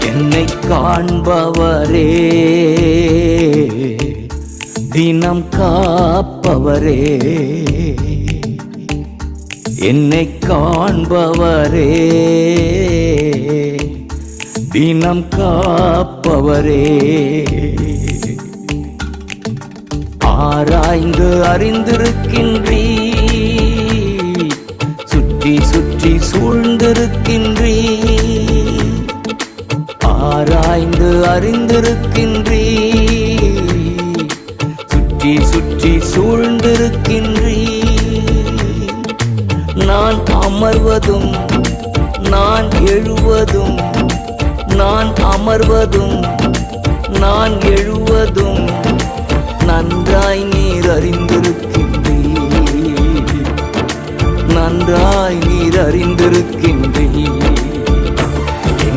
என்னை காண்பவரே, தினம் காப்பவரே, என்னை காண்பவரே, தினம் காப்பவரே, ஆராய்ந்து அறிந்திருக்கின்றீ, சுற்றி சுற்றி சூழ்ந்திருக்கின்றீ, ஆராய்ந்து அறிந்திருக்கின்றீ, சுற்றி சுற்றி சூழ்ந்திருக்கின்றீ. நான் அமர்வதும் நான் எழுவதும், நான் அமர்வதும் நான் எழுவதும் நன்றாய் நீர் அறிந்திருக்கின்றீர், நன்றாய் நீர் அறிந்திருக்கின்றீர்.